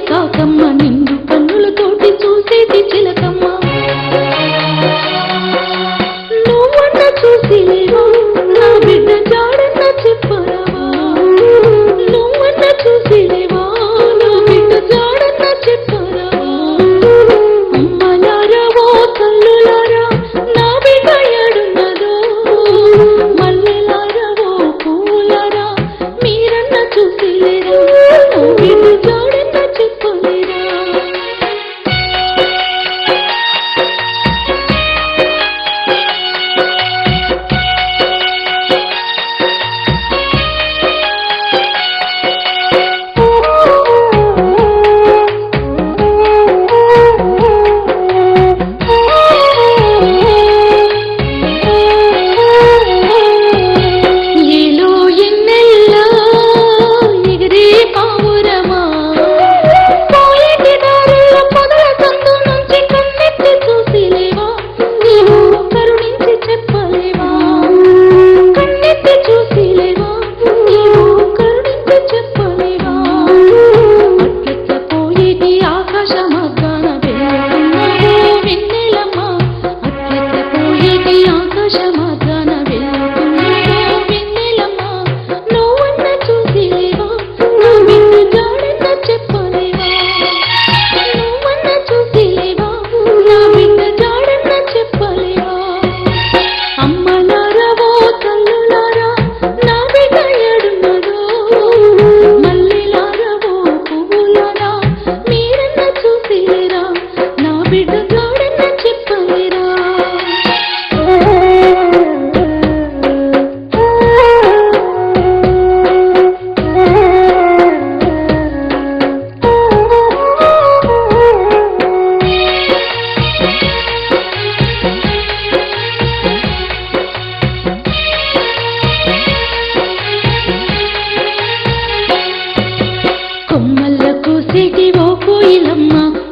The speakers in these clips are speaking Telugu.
కాకమ్మ నిండు కన్నులతోటి చూసేది చిలకమ్మ నువ్వన్న చూసి లేవా నా బిడ్డ జాడన్న చెప్పరావా నువ్వన్న చూసి లేవా నా బిడ్డ జాడన్న చెప్పరావా అమ్మలారా ఓ తల్లులారా నా బిడ్డ ఏడున్నదో మల్లెలారా ఓ పూలారా మీరన్న చూసి లేరా నా బిడ్డ జాడన్న చెప్పలేరా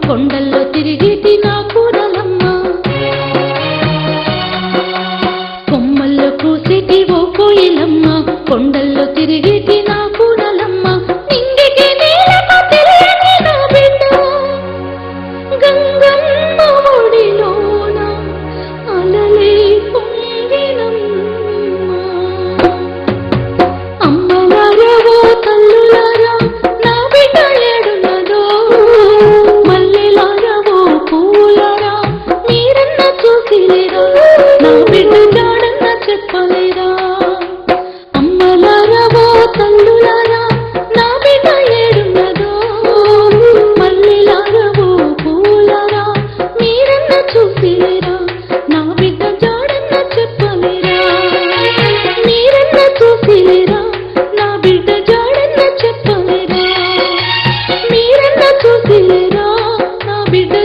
కొండల్లో తిరిగేటి నా కూరలమ్మ కొమ్మల్లో కూసేటి ఓ కోయిలమ్మ కొండల్లో తిరిగేటి నా కూరలమ్మ నింగికి నీలమ్మ తెలియని నా బిడ్డ గంగమ్మ ఒడిలోన అలలే పొంగినమ్మ అమ్మలారా ఓ తల్లులారా నా బిడ్డ ఏడున్నదో నా బిడ్డ జాడన్న చెప్పలేరా అమ్మలారా ఓ తల్లులారా నా బిడ్డ ఏడున్నదో మల్లెలారా ఓ పూలారా మీరన్న చూసిలేరా నా బిడ్డ జాడన్న చెప్పలేరా మీరన్న చూసిలేరా నా బిడ్డ జాడన్న చెప్పలేరా మీరన్న చూసిలేరా నా బిడ్డ